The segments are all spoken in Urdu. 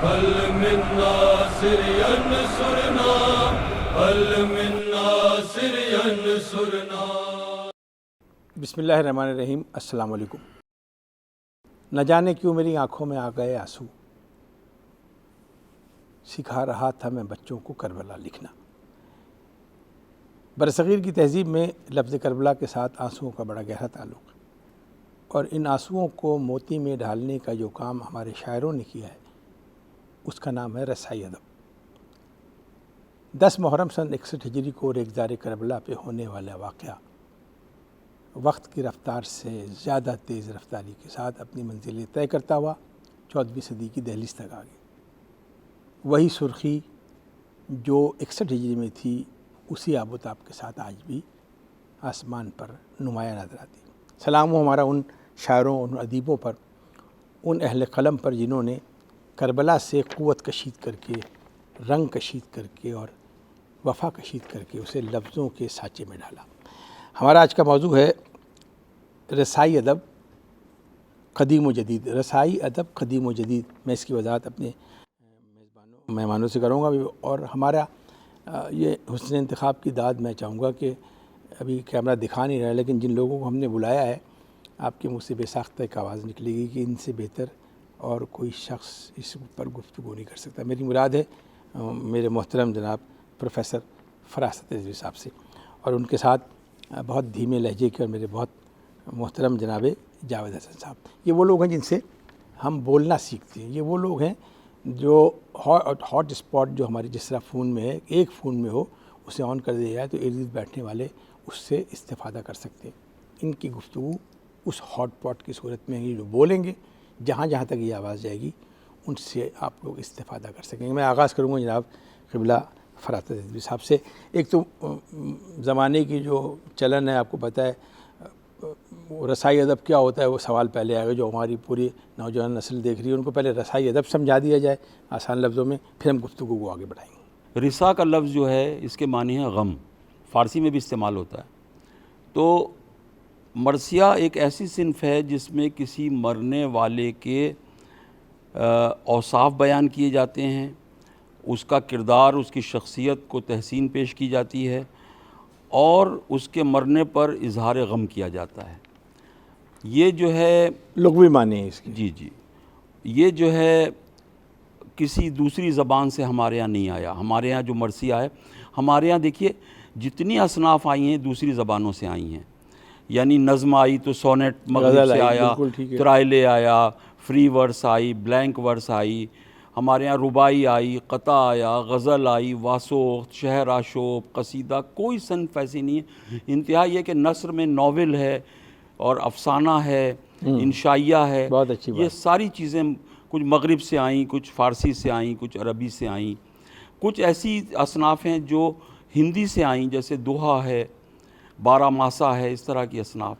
هل من ناصر ينصرنا هل من ناصر ينصرنا. بسم اللہ الرحمن الرحیم. السلام علیکم. نہ جانے کیوں میری آنکھوں میں آ گئے آنسو، سکھا رہا تھا میں بچوں کو کربلا لکھنا. برصغیر کی تہذیب میں لفظ کربلا کے ساتھ آنسوؤں کا بڑا گہرا تعلق ہے، اور ان آنسوؤں کو موتی میں ڈھالنے کا جو کام ہمارے شاعروں نے کیا ہے اس کا نام ہے رسائی ادب. 10 محرم سن 61 ہجری کو ریگزار کربلا پہ ہونے والا واقعہ وقت کی رفتار سے زیادہ تیز رفتاری کے ساتھ اپنی منزلیں طے کرتا ہوا 14ویں صدی کی دہلیز تک آ گئی. وہی سرخی جو 61 ہجری میں تھی اسی آب و تاب کے ساتھ آج بھی آسمان پر نمایاں نظر آتی. سلام ہو ہمارا ان شاعروں، ان ادیبوں پر، ان اہل قلم پر جنہوں نے کربلا سے قوت کشید کر کے، رنگ کشید کر کے اور وفا کشید کر کے اسے لفظوں کے سانچے میں ڈالا. ہمارا آج کا موضوع ہے رسائی ادب قدیم و جدید. رسائی ادب قدیم و جدید. میں اس کی وضاحت اپنے مہمانوں سے کروں گا بھی، اور ہمارا یہ حسن انتخاب کی داد میں چاہوں گا کہ ابھی کیمرہ دکھا نہیں رہا، لیکن جن لوگوں کو ہم نے بلایا ہے آپ کے منہ سے بے ساختہ ایک آواز نکلے گی کہ ان سے بہتر اور کوئی شخص اس پر گفتگو نہیں کر سکتا. میری مراد ہے میرے محترم جناب پروفیسر فراست رضوی صاحب سے، اور ان کے ساتھ بہت دھیمے لہجے کے اور میرے بہت محترم جناب جاوید حسن صاحب. یہ وہ لوگ ہیں جن سے ہم بولنا سیکھتے ہیں. یہ وہ لوگ ہیں جو ہاٹ اسپاٹ جو ہماری جس طرح فون میں ہے، ایک فون میں ہو اسے آن کر دیا جائے تو ارد گرد بیٹھنے والے اس سے استفادہ کر سکتے ہیں. ان کی گفتگو اس ہاٹ پاٹ کی صورت میں یہ جو بولیں گے، جہاں جہاں تک یہ آواز جائے گی ان سے آپ لوگ استفادہ کر سکیں گے. میں آغاز کروں گا جناب قبلہ فراست رضوی صاحب سے. ایک تو زمانے کی جو چلن ہے، آپ کو پتہ ہے رسائی ادب کیا ہوتا ہے، وہ سوال پہلے آئے گا جو ہماری پوری نوجوان نسل دیکھ رہی ہے. ان کو پہلے رسائی ادب سمجھا دیا جائے آسان لفظوں میں، پھر ہم گفتگو کو آگے بڑھائیں گے. رسا کا لفظ جو ہے اس کے معنی ہے غم، فارسی میں بھی استعمال ہوتا ہے. تو مرثیہ ایک ایسی صنف ہے جس میں کسی مرنے والے کے اوصاف بیان کیے جاتے ہیں، اس کا کردار، اس کی شخصیت کو تحسین پیش کی جاتی ہے، اور اس کے مرنے پر اظہار غم کیا جاتا ہے. یہ جو ہے لغوی معنی ہے اس کی. جی یہ جو ہے کسی دوسری زبان سے ہمارے ہاں نہیں آیا. ہمارے ہاں جو مرثیہ ہے، ہمارے ہاں دیکھیے جتنی اصناف آئی ہیں دوسری زبانوں سے آئی ہیں. یعنی نظم آئی تو سونیٹ مغرب سے آیا، ترائلے آیا، فری ورس آئی، بلینک ورس آئی. ہمارے ہاں ربائی آئی، قطع آیا، غزل آئی، واسوخت، شعر آشوب، قصیدہ. کوئی صنف ایسی نہیں ہے. انتہا یہ کہ نثر میں ناول ہے اور افسانہ ہے، انشائیہ ہے. بہت اچھی یہ ساری چیزیں کچھ مغرب سے آئیں، کچھ فارسی سے آئیں، کچھ عربی سے آئیں. کچھ ایسی اصناف ہیں جو ہندی سے آئیں، جیسے دوہا ہے، بارہ ماسہ ہے، اس طرح کی اصناف.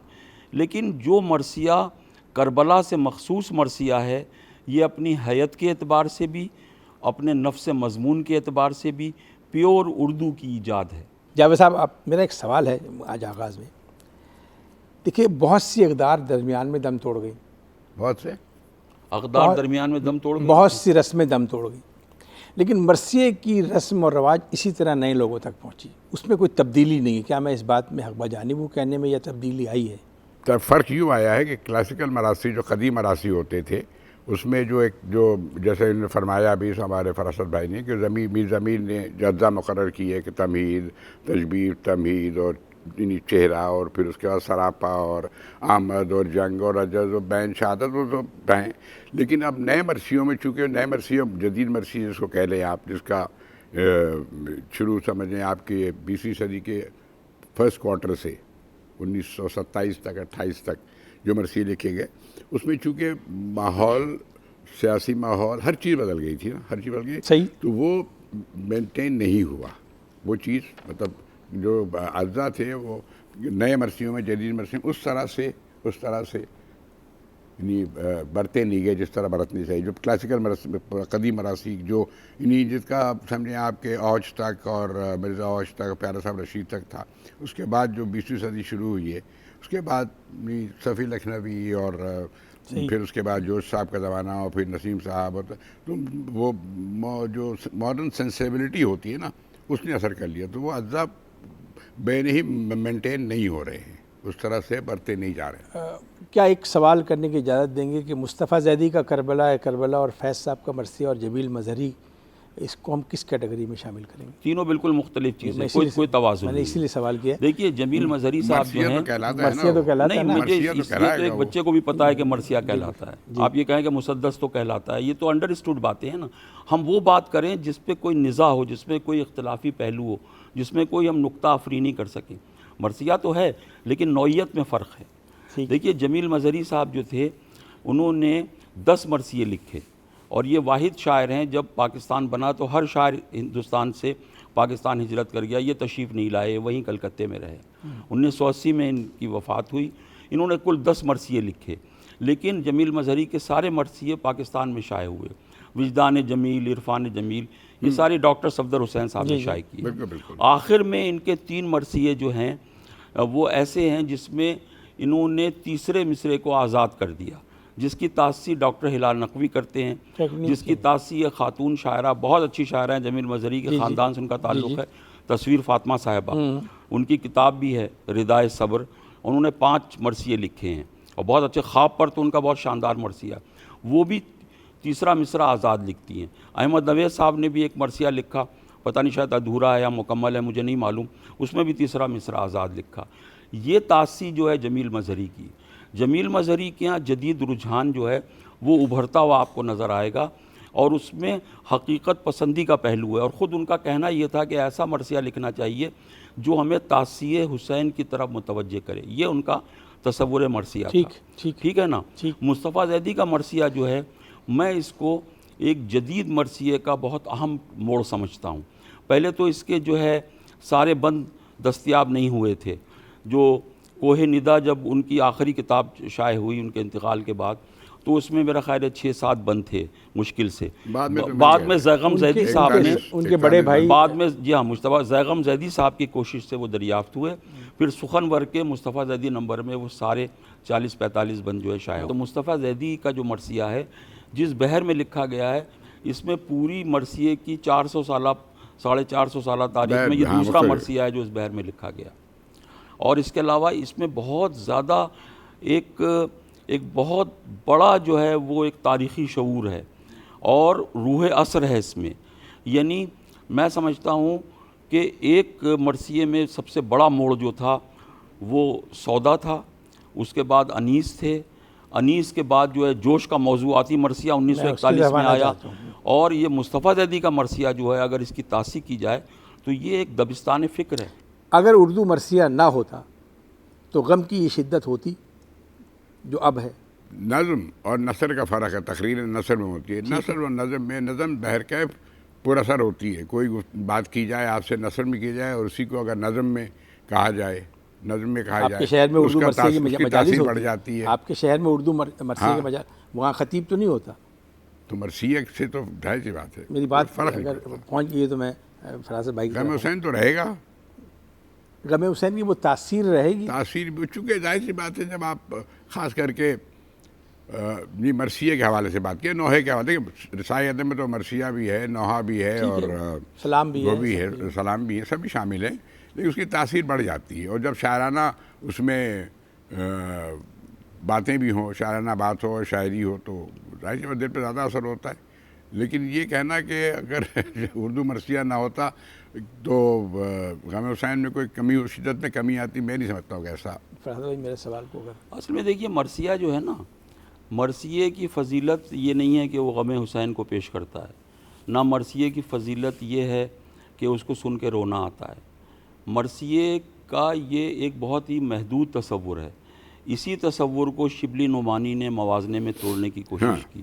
لیکن جو مرثیہ کربلا سے مخصوص مرثیہ ہے، یہ اپنی حیت کے اعتبار سے بھی، اپنے نفس مضمون کے اعتبار سے بھی پیور اردو کی ایجاد ہے. جاوید صاحب، میرا ایک سوال ہے آج آغاز میں. دیکھیے بہت سی اقدار درمیان میں دم توڑ گئی، بہت سے اقدار درمیان میں دم توڑ گئی، بہت سی رسمیں دم توڑ گئی، لیکن مرثیے کی رسم اور رواج اسی طرح نئے لوگوں تک پہنچی. اس میں کوئی تبدیلی نہیں ہے. کیا میں اس بات میں حق بجانب ہوں کہنے میں، یا تبدیلی آئی ہے؟ تو فرق یوں آیا ہے کہ کلاسیکل مراثی جو قدیم مراثی ہوتے تھے اس میں جو جیسے انہوں نے فرمایا بھی ہمارے فراست بھائی نے کہ میر ضمیر نے جو اجزاء مقرر کیے کہ تمہید، تشبیہ، تمہید اور چہرہ، اور پھر اس کے بعد سراپا اور آمد اور جنگ اور عجز اور بین شہادت، وہ تو ہیں. لیکن اب نئے مرثیوں میں، چونکہ نئے مرثیوں جدید مرثی جس کو کہہ لیں آپ، جس کا شروع سمجھیں آپ کے 20ویں صدی کے فرسٹ کوارٹر سے 1927 تک 28 تک جو مرثیے لکھے گئے، اس میں چونکہ ماحول، سیاسی ماحول، ہر چیز بدل گئی تھی نا، ہر چیز بدل گئی، صحیح، تو وہ مینٹین نہیں ہوا وہ چیز. مطلب جو اجزاء تھے وہ نئے مرثیوں میں، جدید مرثیوں میں اس طرح سے یعنی برتے نہیں گئے جس طرح برتنی چاہیے. جو کلاسیکل قدیم مراسی جو یعنی جس کا سمجھیں آپ کے اوج تک اور مرزا اوج تک پیارا صاحب رشید تک تھا, اس کے بعد جو 20ویں صدی شروع ہوئی ہے, اس کے بعد صفی لکھنوی اور پھر اس کے بعد جوش صاحب کا زمانہ اور پھر نسیم صاحب, تو وہ جو ماڈرن سینسیبلٹی ہوتی ہے نا اس نے اثر کر لیا. تو وہ اجزاء بے نہیں مینٹین نہیں ہو رہے ہیں, اس طرح سے بڑھتے نہیں جا رہے ہیں. کیا ایک سوال کرنے کی اجازت دیں گے کہ مصطفیٰ زیدی کا کربلا اور فیض صاحب کا مرثیہ اور جمیل مظہری, اس کو ہم کس کیٹیگری میں شامل کریں گے؟ تینوں بالکل مختلف چیزیں, کوئی توازن میں نے اسی لیے سوال کیا. دیکھیے جمیل مظہری صاحب جو ہیں, مرثیہ تو کہلاتا ہے نا. نہیں, مجھے اس لیے تو ایک بچے کو بھی پتا ہے کہ مرثیہ کہلاتا ہے. آپ یہ کہیں کہ مسدس تو کہلاتا ہے, یہ تو انڈر اسٹوڈ باتیں ہیں نا. ہم وہ بات کریں جس پہ کوئی نزاع ہو, جس میں کوئی اختلافی پہلو ہو, جس میں کوئی ہم نقطہ آفرینی کر سکیں. مرثیہ تو ہے لیکن نوعیت میں فرق ہے. دیکھیے جمیل مظہری صاحب جو تھے انہوں نے 10 مرثیے لکھے, اور یہ واحد شاعر ہیں, جب پاکستان بنا تو ہر شاعر ہندوستان سے پاکستان ہجرت کر گیا, یہ تشریف نہیں لائے, وہیں کلکتے میں رہے. 1980 میں ان کی وفات ہوئی. انہوں نے کل 10 مرثیے لکھے, لیکن جمیل مظہری کے سارے مرثیے پاکستان میں شائع ہوئے. وجدان جمیل, عرفان جمیل, یہ سارے ڈاکٹر صفدر حسین صاحب نے شائع کیے. آخر میں ان کے 3 مرثیے جو ہیں وہ ایسے ہیں جس میں انہوں نے تیسرے مصرعے کو آزاد کر دیا, جس کی تاسیس ڈاکٹر ہلال نقوی کرتے ہیں, جس کی تاسیس ایک خاتون شاعرہ, بہت اچھی شاعرہ ہیں, جمیل مظہری کے خاندان سے ان کا تعلق ہے, تصویر فاطمہ صاحبہ. ان کی کتاب بھی ہے ردائے صبر, انہوں نے 5 مرثیے لکھے ہیں, اور بہت اچھے. خواب پر تو ان کا بہت شاندار مرثیہ, وہ بھی تیسرا مصرع آزاد لکھتی ہیں. احمد نوید صاحب نے بھی ایک مرثیہ لکھا, پتہ نہیں شاید ادھورا ہے یا مکمل ہے, مجھے نہیں معلوم, اس میں بھی تیسرا مصرع آزاد لکھا. یہ تاسیس جو ہے جمیل مظہری کی. جمیل مظہری کے یہاں جدید رجحان جو ہے وہ ابھرتا ہوا آپ کو نظر آئے گا, اور اس میں حقیقت پسندی کا پہلو ہے. اور خود ان کا کہنا یہ تھا کہ ایسا مرثیہ لکھنا چاہیے جو ہمیں تاسیس حسین کی طرف متوجہ کرے. یہ ان کا تصور مرثیہ تھا. ٹھیک ہے نا. مصطفیٰ زیدی کا مرثیہ جو ہے, میں اس کو ایک جدید مرثیے کا بہت اہم موڑ سمجھتا ہوں. پہلے تو اس کے جو ہے سارے بند دستیاب نہیں ہوئے تھے. جو کوہ ندا جب ان کی آخری کتاب شائع ہوئی ان کے انتقال کے بعد, تو اس میں میرا خیال ہے 6-7 بند تھے مشکل سے. بعد میں زیغم زیدی صاحب نے, ان کے بڑے بھائی بعد میں جی ہاں مصطفیٰ زیغم زیدی صاحب کی کوشش سے وہ دریافت ہوئے. پھر سخنور کے مصطفیٰ زیدی نمبر میں وہ سارے 40-45 بند جو ہے شائع. تو مصطفیٰ زیدی کا جو مرثیہ ہے جس بحر میں لکھا گیا ہے, اس میں پوری مرثیے کی 400 سالہ 450 سالہ تاریخ میں یہ دوسرا مرثیہ ہے جو اس بحر میں لکھا گیا. اور اس کے علاوہ اس میں بہت زیادہ ایک بہت بڑا جو ہے وہ ایک تاریخی شعور ہے اور روح عصر ہے اس میں. یعنی میں سمجھتا ہوں کہ ایک مرثیے میں سب سے بڑا موڑ جو تھا وہ سودا تھا, اس کے بعد انیس تھے, انیس کے بعد جو ہے جوش کا موضوعاتی مرثیہ 1941 میں آیا, اور یہ مصطفیٰ زیدی کا مرثیہ جو ہے اگر اس کی تاسیس کی جائے تو یہ ایک دبستان فکر ہے. اگر اردو مرثیہ نہ ہوتا تو غم کی یہ شدت ہوتی جو اب ہے. نظم اور نثر کا فرق ہے, تقریر نثر میں ہوتی ہے. نثر اور نظم میں نظم بہرکیف پر اثر ہوتی ہے. کوئی بات کی جائے آپ سے نثر میں کی جائے, اور اسی کو اگر نظم میں کہا جائے, نظم میں کہا جائے, آپ کے شہر میں اردو مرثیے کی مجالس بڑھ جاتی ہے. آپ کے شہر میں اردو مرثیے کے مجالس, وہاں خطیب تو نہیں ہوتا. تو مرثیہ سے تو ظاہر سی بات ہے. میری بات اگر پہنچ گئی تو میں فراست بھائی, غم حسین تو رہے گا, غم حسین کی وہ تاثیر رہے گی. تاثیر چونکہ ظاہر سی بات ہے جب آپ خاص کر کے مرثیے کے حوالے سے بات کیا, نوحے کے حوالے سے, رسائے ادب میں تو مرثیہ بھی ہے, نوحہ بھی ہے, اور سلام بھی وہ بھی ہے, سلام بھی ہے, سبھی شامل ہیں. لیکن اس کی تاثیر بڑھ جاتی ہے, اور جب شاعرانہ اس میں باتیں بھی ہوں, شاعرانہ بات ہو, شاعری ہو, تو ظاہر سی بات دل پہ زیادہ اثر ہوتا ہے. لیکن یہ کہنا کہ اگر اردو مرثیہ نہ ہوتا تو غم حسین میں کوئی کمی ہو, شدت میں کمی آتی, میں نہیں سمجھتا ہوں کیسا. فرحت بھائی میرے سوال کو اگر اصل میں دیکھیے مرثیہ جو ہے نا, مرثیے کی فضیلت یہ نہیں ہے کہ وہ غم حسین کو پیش کرتا ہے, نہ مرثیے کی فضیلت یہ ہے کہ اس کو سن کے رونا آتا ہے. مرثیے کا یہ ایک بہت ہی محدود تصور ہے. اسی تصور کو شبلی نعمانی نے موازنے میں توڑنے کی کوشش کی.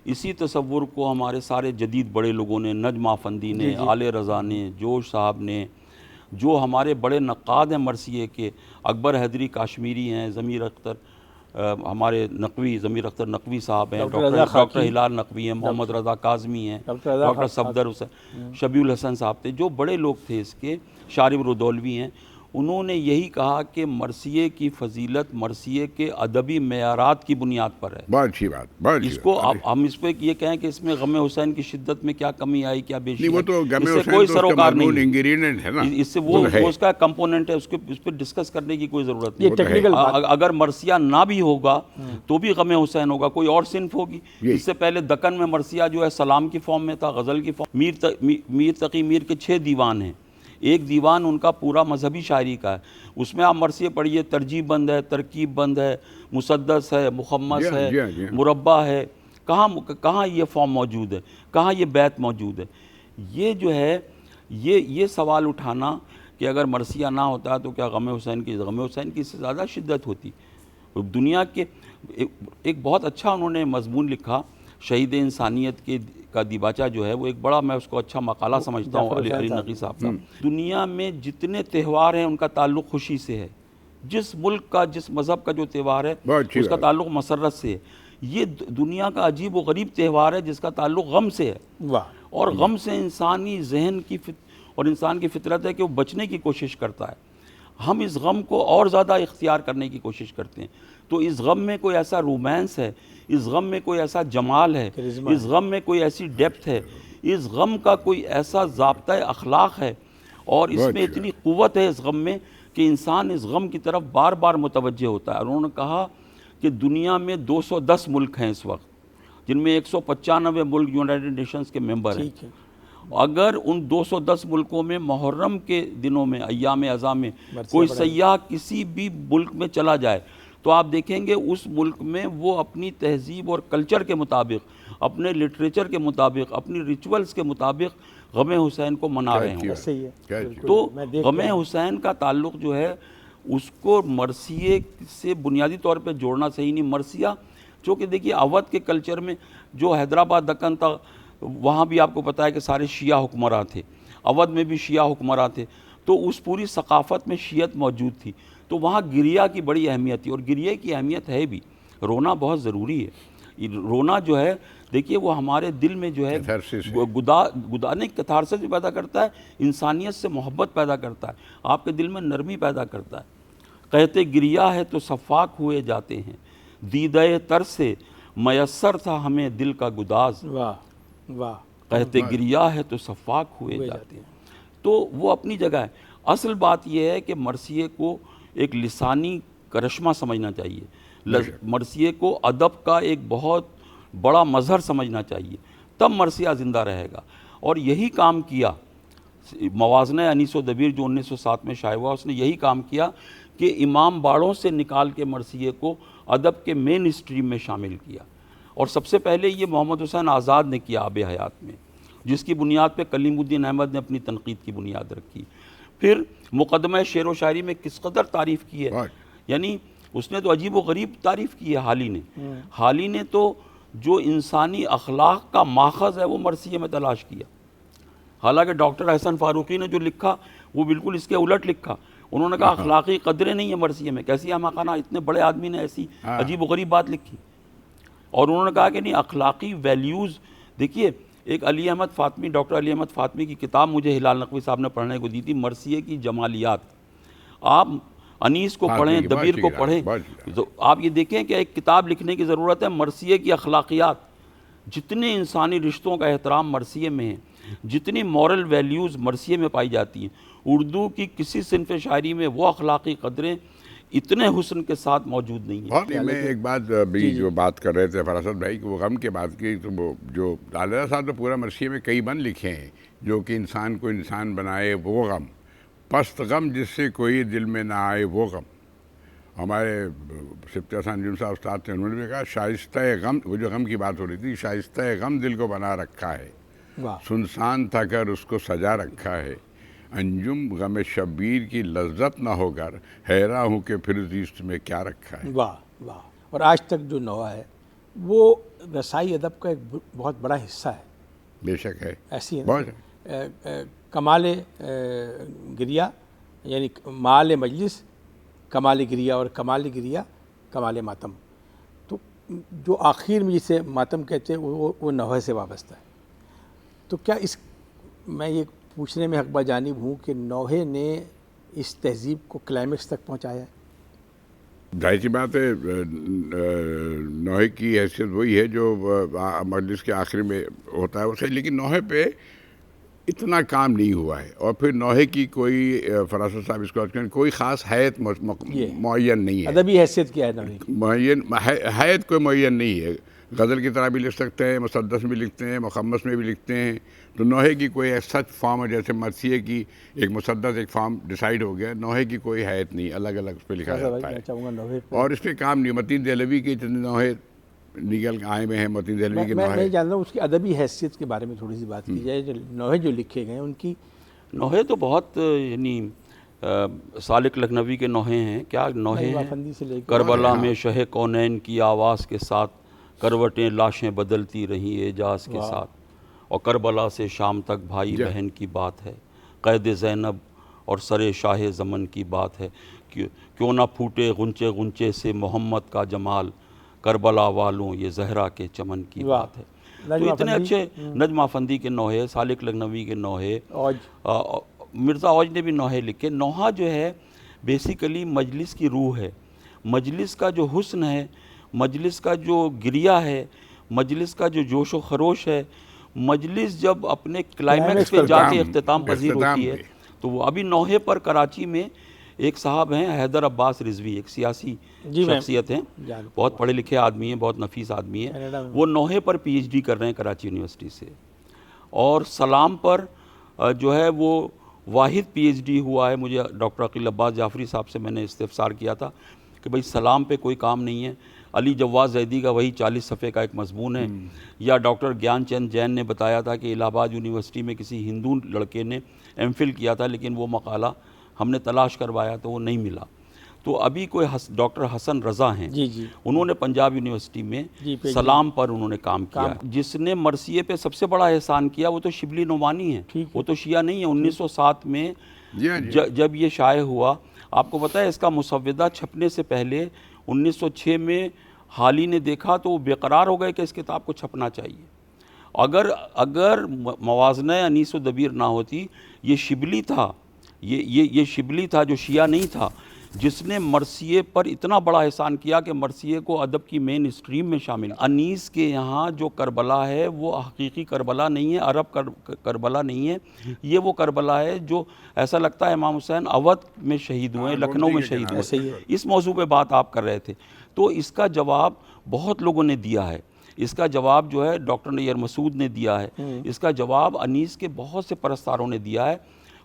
اسی تصور کو ہمارے سارے جدید بڑے لوگوں نے, نجم آفندی نے, آل رضا نے, جوش صاحب نے, جو ہمارے بڑے نقاد ہیں مرثیے کے, اکبر حیدری کاشمیری ہیں, ضمیر اختر, ہمارے نقوی ضمیر اختر نقوی صاحب ہیں، ڈاکٹر رضا ڈاکٹر خاکی، ہلال نقوی ہیں، محمد رضا کاظمی ہیں، ڈاکٹر رضا ڈاکٹر خاکی، صفدر حسین، شبیع الحسن صاحب تھے، جو بڑے لوگ تھے اس کے، شارب رودولوی ہیں، انہوں نے یہی کہا کہ مرثیے کی فضیلت مرثیے کے ادبی معیارات کی بنیاد پر ہے۔ بہت اچھی بات، بہت اس اچھی کو بات۔ ہم اس پہ یہ کہیں کہ اس میں غم حسین کی شدت میں کیا کمی آئی، کیا بیشی نہیں، وہ آئی، تو غم اس سے حسین کوئی تو اس کا سروکار مضمون نہیں ہے، انگریڈینٹ ہے نا، اس سے وہ ہے۔ وہ اس کا کمپوننٹ ہے، اس پہ ڈسکس کرنے کی کوئی ضرورت یہ نہیں۔ ٹیکنیکل بات، اگر مرثیہ نہ بھی ہوگا تو بھی غم حسین ہوگا، کوئی اور صنف ہوگی۔ یہی۔ اس سے پہلے دکن میں مرثیہ جو ہے سلام کی فارم میں تھا، غزل کی فارم۔ میر تقی میر کے 6 دیوان ہیں، ایک دیوان ان کا پورا مذہبی شاعری کا ہے، اس میں آپ مرثیے پڑھیے، ترجیب بند ہے، ترکیب بند ہے، مسدس ہے، مخمس جی ہاں، ہے، جی ہاں، جی ہاں۔ مربع ہے، کہاں یہ فارم موجود ہے، کہاں یہ بیت موجود ہے؟ یہ جو ہے یہ سوال اٹھانا کہ اگر مرثیہ نہ ہوتا تو کیا غم حسین کی اس سے زیادہ شدت ہوتی۔ دنیا کے ایک بہت اچھا انہوں نے مضمون لکھا، شہید انسانیت کا دیباچہ جو ہے، وہ ایک بڑا، میں اس کو اچھا مقالہ سمجھتا ہوں علی نقی صاحب کا۔ دنیا میں جتنے تہوار ہیں ان کا تعلق خوشی سے ہے، جس ملک کا جس مذہب کا جو تہوار ہے بہت اچھی اس کا بات۔ تعلق مسرت سے ہے۔ یہ دنیا کا عجیب و غریب تہوار ہے جس کا تعلق غم سے ہے، واہ، اور غم سے انسانی ذہن کی اور انسان کی فطرت ہے کہ وہ بچنے کی کوشش کرتا ہے۔ ہم اس غم کو اور زیادہ اختیار کرنے کی کوشش کرتے ہیں، تو اس غم میں کوئی ایسا رومانس ہے، اس غم میں کوئی ایسا جمال ہے، اس غم میں کوئی ایسی ڈیپتھ ہے، اس غم کا کوئی ایسا ضابطۂ اخلاق ہے، اور اس میں اتنی قوت ہے اس غم میں کہ انسان اس غم کی طرف بار بار متوجہ ہوتا ہے۔ اور انہوں نے کہا کہ دنیا میں 210 ملک ہیں اس وقت، جن میں 195 ملک یونائٹڈ نیشنز کے ممبر ہیں۔ ٹھیک ہے، اگر ان 210 ملکوں میں محرم کے دنوں میں، ایام اعضاء میں کوئی سیاح کسی بھی ملک میں چلا جائے تو آپ دیکھیں گے اس ملک میں وہ اپنی تہذیب اور کلچر کے مطابق، اپنے لٹریچر کے مطابق، اپنی ریچولز کے مطابق غم حسین کو منا رہے ہوں۔ صحیح ہے، تو میں دیکھ غم حسین کا تعلق جو ہے اس کو مرثیے سے بنیادی طور پہ جوڑنا صحیح نہیں۔ مرثیہ چونکہ دیکھیے اودھ کے کلچر میں جو حیدرآباد دکن تھا، وہاں بھی آپ کو پتہ ہے کہ سارے شیعہ حکمراں تھے، اودھ میں بھی شیعہ حکمراں تھے، تو اس پوری ثقافت میں شیعت موجود تھی، تو وہاں گریہ کی بڑی اہمیت تھی، اور گریہ کی اہمیت ہے بھی، رونا بہت ضروری ہے۔ رونا جو ہے دیکھیے وہ ہمارے دل میں جو ہے گدانے کتھارسس بھی پیدا کرتا ہے، انسانیت سے محبت پیدا کرتا ہے، آپ کے دل میں نرمی پیدا کرتا ہے۔ کہتے گریہ ہے تو صفاق ہوئے جاتے ہیں، دیدہ تر سے میسر تھا ہمیں دل کا گداز، واہ واہ، کہتے گریہ ہے تو صفاق ہوئے جاتے ہیں۔ تو وہ اپنی جگہ ہے۔ اصل بات یہ ہے کہ مرثیے کو ایک لسانی کرشمہ سمجھنا چاہیے، مرثیے کو ادب کا ایک بہت بڑا مظہر سمجھنا چاہیے، تب مرثیہ زندہ رہے گا۔ اور یہی کام کیا موازنہ انیس و دبیر جو 1907 میں شائع ہوا، اس نے یہی کام کیا کہ امام باڑوں سے نکال کے مرثیے کو ادب کے مین اسٹریم میں شامل کیا، اور سب سے پہلے یہ محمد حسین آزاد نے کیا آب حیات میں، جس کی بنیاد پہ کلیم الدین احمد نے اپنی تنقید کی بنیاد رکھی۔ پھر مقدمہ شعر و شاعری میں کس قدر تعریف کی ہے، یعنی اس نے تو عجیب و غریب تعریف کی ہے۔ حالی نے تو جو انسانی اخلاق کا ماخذ ہے وہ مرثیے میں تلاش کیا، حالانکہ ڈاکٹر احسن فاروقی نے جو لکھا وہ بالکل اس کے الٹ لکھا۔ انہوں نے کہا اخلاقی قدریں نہیں ہیں مرثیے میں، کیسی احمقانہ، اتنے بڑے آدمی نے ایسی عجیب و غریب بات لکھی۔ اور انہوں نے کہا کہ نہیں، اخلاقی ویلیوز، دیکھیے ایک علی احمد فاطمی، ڈاکٹر علی احمد فاطمی کی کتاب مجھے ہلال نقوی صاحب نے پڑھنے کو دی تھی، مرثیے کی جمالیات۔ آپ انیس کو پڑھیں، دبیر کو پڑھیں، تو آپ یہ دیکھیں کہ ایک کتاب لکھنے کی ضرورت ہے مرثیے کی اخلاقیات، جتنے انسانی رشتوں کا احترام مرثیے میں ہے، جتنی مورل ویلیوز مرثیے میں پائی جاتی ہیں۔ اردو کی کسی صنف شاعری میں وہ اخلاقی قدریں اتنے حسن کے ساتھ موجود نہیں ہیں۔ میں ایک بات بھی جو بات کر رہے تھے فراست بھائی کہ وہ غم کے بات کی، تو وہ جو دادا صاحب تو پورا مرثیے میں کئی بند لکھے ہیں، جو کہ انسان کو انسان بنائے وہ غم، پست غم جس سے کوئی دل میں نہ آئے وہ غم۔ ہمارے سبط حسن جم صاحب استاد تھے، انہوں نے بھی کہا شائستہ غم، وہ جو غم کی بات ہو رہی تھی، شائستہ غم دل کو بنا رکھا ہے، سنسان تھا کر اس کو سجا رکھا ہے، انجم غم شبیر کی لذت نہ ہو کر حیران ہوں کہ پھر زیست میں کیا رکھا ہے۔ واہ واہ، اور آج تک جو نوا ہے وہ رسائی ادب کا ایک بہت بڑا حصہ ہے۔ بے شک ہے، ایسی ہے بہت کمال گریہ، یعنی مال مجلس، کمال گریہ اور کمال گریہ، کمال ماتم. تو جو آخر میں جسے ماتم کہتے ہیں وہ نوحے سے وابستہ ہے. تو کیا اس میں یہ پوچھنے میں حق بجانب ہوں کہ نوحے نے اس تہذیب کو کلائمیکس تک پہنچایا ہے؟ ظاہر سی بات ہے، نوحے کی حیثیت وہی ہے جو مجلس کے آخر میں ہوتا ہے اسے، لیکن نوحے پہ اتنا کام نہیں ہوا ہے. اور پھر نوحے کی کوئی فراست صاحب اس کو کوئی خاص حیت معین نہیں ہے. ادبی حیثیت کیا ہے نوحے کی؟ معین حیت کوئی معین نہیں ہے. غزل کی طرح بھی لکھ سکتے ہیں، مسدس میں لکھتے ہیں، مخمس میں بھی لکھتے ہیں. تو نوحے کی کوئی سچ فارم ہے، جیسے مرثیے کی ایک مسدس ایک فارم ڈیسائیڈ ہو گیا. نوحے کی کوئی حیت نہیں، الگ الگ اس پہ لکھا جاتا ہے اور اس پہ کام نہیں. متین دہلوی کے اتنے نوحے نکل آئے میں ہیں. متین دہلوی کے میں جان رہا ہوں اس کی ادبی حیثیت کے بارے میں تھوڑی سی بات کی جائے. جو نوحے جو لکھے گئے ان کی نوحے تو بہت یعنی سالک لکھنوی کے نوحے ہیں. کیا نوحے ہیں؟ کربلا میں شہ کونین کی آواز کے ساتھ کروٹیں لاشیں بدلتی رہیں اعجاز کے ساتھ، اور کربلا سے شام تک بھائی بہن کی بات ہے، قید زینب اور سر شاہ زمن کی بات ہے، کیوں نہ پھوٹے غنچے غنچے سے محمد کا جمال، کربلا والوں یہ زہرا کے چمن کی بات ہے. تو اتنے اچھے نجم افندی کے نوحے، سالک لکھنوی کے نوحے، مرزا اوج نے بھی نوحے لکھے. نوحہ جو ہے بیسیکلی مجلس کی روح ہے، مجلس کا جو حسن ہے، مجلس کا جو گریہ ہے، مجلس کا جو جوش و خروش ہے. مجلس جب اپنے کلائمیکس پہ جا کے اختتام پذیر ہوتی ہے تو وہ ابھی نوحے پر کراچی میں ایک صاحب ہیں حیدر عباس رضوی، ایک سیاسی شخصیت ہیں، بہت پڑھے لکھے آدمی ہیں، بہت نفیس آدمی ہیں. وہ نوحے پر پی ایچ ڈی کر رہے ہیں کراچی یونیورسٹی سے. اور سلام پر جو ہے وہ واحد پی ایچ ڈی ہوا ہے. مجھے ڈاکٹر عقیل عباس جعفری صاحب سے میں نے استفسار کیا تھا کہ بھئی سلام پہ کوئی کام نہیں ہے. علی جواز زیدی کا وہی 40 صفحے کا ایک مضمون ہے. یا ڈاکٹر گیان چند جین نے بتایا تھا کہ الہ آباد یونیورسٹی میں کسی ہندو لڑکے نے ایم فل کیا تھا، لیکن وہ مقالہ ہم نے تلاش کروایا تو وہ نہیں ملا. تو ابھی کوئی ڈاکٹر حسن رضا ہیں، انہوں نے پنجاب یونیورسٹی میں سلام پر انہوں نے کام کیا. جس نے مرثیے پہ سب سے بڑا احسان کیا وہ تو شبلی نعمانی ہے، وہ تو شیعہ نہیں ہے. 1907 میں جب یہ شائع ہوا، آپ کو پتہ ہے اس کا مسودہ چھپنے سے پہلے 1906 میں حالی نے دیکھا تو وہ بے قرار ہو گئے کہ اس کتاب کو چھپنا چاہیے. اگر موازنہ انیس و دبیر نہ ہوتی، یہ شبلی تھا، یہ شبلی تھا جو شیعہ نہیں تھا، جس نے مرثیے پر اتنا بڑا احسان کیا کہ مرثیے کو ادب کی مین اسٹریم میں شامل. انیس کے یہاں جو کربلا ہے وہ حقیقی کربلا نہیں ہے، عرب کربلا نہیں ہے. یہ وہ کربلا ہے جو ایسا لگتا ہے امام حسین اودھ میں شہید ہوئے، لکھنؤ میں شہید ہوئے. اس موضوع پہ بات آپ کر رہے تھے، تو اس کا جواب بہت لوگوں نے دیا ہے. اس کا جواب جو ہے ڈاکٹر نیر مسعود نے دیا ہے، اس کا جواب انیس کے بہت سے پرستاروں نے دیا ہے،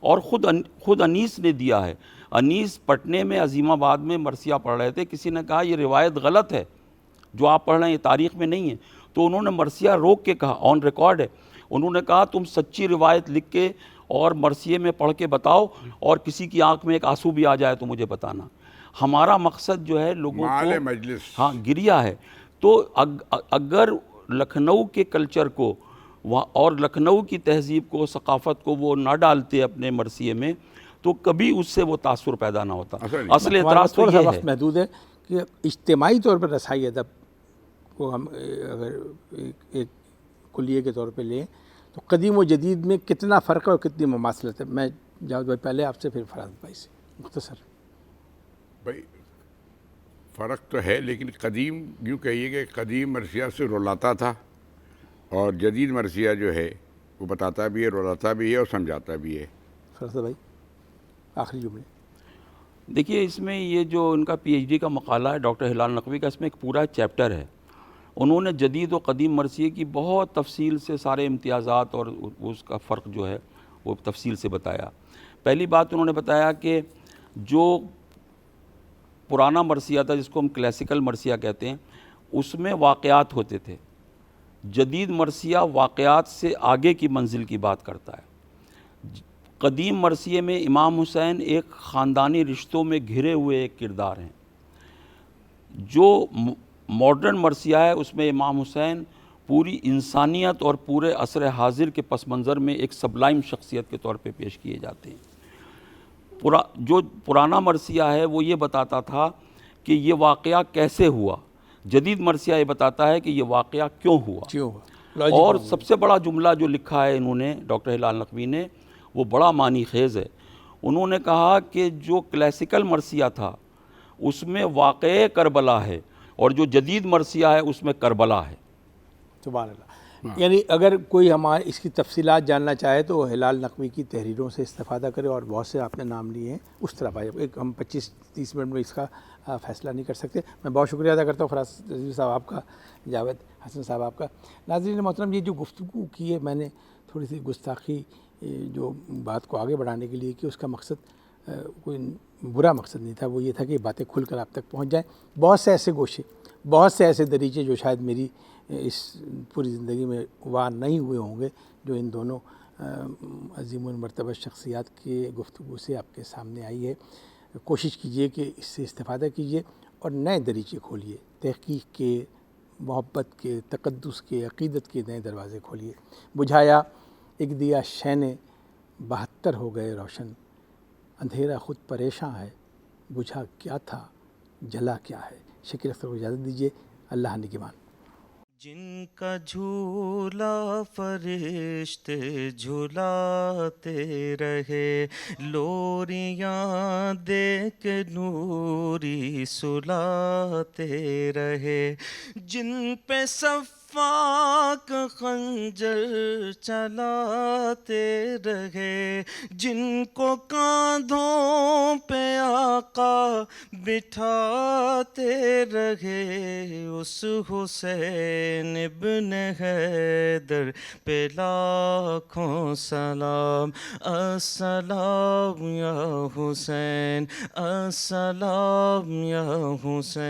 اور خود انیس نے دیا ہے. انیس پٹنے میں عظیم آباد میں مرثیہ پڑھ رہے تھے، کسی نے کہا یہ روایت غلط ہے جو آپ پڑھ رہے ہیں، یہ تاریخ میں نہیں ہے. تو انہوں نے مرثیہ روک کے کہا، آن ریکارڈ ہے، انہوں نے کہا تم سچی روایت لکھ کے اور مرثیے میں پڑھ کے بتاؤ، اور کسی کی آنکھ میں ایک آنسو بھی آ جائے تو مجھے بتانا. ہمارا مقصد جو ہے لوگوں کو مجلس گریہ ہے. تو اگر لکھنؤ کے کلچر کو اور لکھنؤ کی تہذیب کو، ثقافت کو وہ نہ ڈالتے اپنے مرثیے میں تو کبھی اس سے وہ تاثر پیدا نہ ہوتا. اصل اعتراض تو یہ ہے، محدود ہے کہ اجتماعی طور پر رسائی ادب کو ہم اگر ایک کلیے کے طور پہ لیں تو قدیم و جدید میں کتنا فرق ہے اور کتنی مماثلت ہے. میں جاوید بھائی پہلے آپ سے، پھر فرحت بھائی سے مختصر. بھائی فرق تو ہے، لیکن قدیم یوں کہیے کہ قدیم مرثیہ سے رلاتا تھا، اور جدید مرثیہ جو ہے وہ بتاتا بھی ہے، رلاتا بھی ہے اور سمجھاتا بھی ہے. فرحت بھائی آخری جملے. دیکھیے اس میں یہ جو ان کا پی ایچ ڈی کا مقالہ ہے ڈاکٹر ہلال نقوی کا، اس میں ایک پورا چیپٹر ہے. انہوں نے جدید و قدیم مرثیے کی بہت تفصیل سے سارے امتیازات اور اس کا فرق جو ہے وہ تفصیل سے بتایا. پہلی بات انہوں نے بتایا کہ جو پرانا مرثیہ تھا جس کو ہم کلاسیکل مرثیہ کہتے ہیں، اس میں واقعات ہوتے تھے. جدید مرثیہ واقعات سے آگے کی منزل کی بات کرتا ہے. قدیم مرثیے میں امام حسین ایک خاندانی رشتوں میں گھرے ہوئے ایک کردار ہیں. جو ماڈرن مرثیہ ہے اس میں امام حسین پوری انسانیت اور پورے عصر حاضر کے پس منظر میں ایک سبلائم شخصیت کے طور پہ پیش کیے جاتے ہیں. جو پرانا مرثیہ ہے وہ یہ بتاتا تھا کہ یہ واقعہ کیسے ہوا. جدید مرثیہ یہ بتاتا ہے کہ یہ واقعہ کیوں ہوا. اور سب سے بڑا جملہ جو لکھا ہے انہوں نے ڈاکٹر ہلال نقوی نے وہ بڑا معنی خیز ہے. انہوں نے کہا کہ جو کلاسیکل مرثیہ تھا اس میں واقعہ کربلا ہے اور جو جدید مرثیہ ہے اس میں کربلا ہے. سبحان اللہ. یعنی اگر کوئی ہمارے اس کی تفصیلات جاننا چاہے تو ہلال نقوی کی تحریروں سے استفادہ کرے, اور بہت سے آپ نے نام لیے ہیں اس طرح بھائی, ایک ہم 25-30 منٹ میں اس کا فیصلہ نہیں کر سکتے. میں بہت شکریہ ادا کرتا ہوں فراز رضوی صاحب آپ کا, جاوید حسن صاحب آپ کا. ناظرین محترم, یہ جو گفتگو کی ہے میں نے تھوڑی سی گستاخی جو بات کو آگے بڑھانے کے لیے کہ اس کا مقصد کوئی برا مقصد نہیں تھا, وہ یہ تھا کہ باتیں کھل کر آپ تک پہنچ جائیں. بہت سے ایسے گوشے, بہت سے ایسے دریچے جو شاید میری اس پوری زندگی میں وار نہیں ہوئے ہوں گے, جو ان دونوں عظیم المرتبہ شخصیات کے گفتگو سے آپ کے سامنے آئی ہے. کوشش کیجئے کہ اس سے استفادہ کیجئے اور نئے دریچے کھولیے, تحقیق کے, محبت کے, تقدس کے, عقیدت کے نئے دروازے کھولیے. بجھایا ایک دیا شینے 72 ہو گئے روشن, اندھیرا خود پریشاں ہے, بجھا کیا تھا جلا کیا ہے. شکیل اختر کو اجازت دیجیے. اللہ نگہبان. جن کا جھولا فرشتے جھولاتے رہے, لوریاں دے کے نوری سلاتے رہے, جن پہ صفاق خنجر چلاتے رہے, جن کو کاندھوں پہ آقا بٹھاتے رہے, اس حسین ابن حیدر پہ لاکھوں سلام. السلام یا حسین, السلام یا حسین.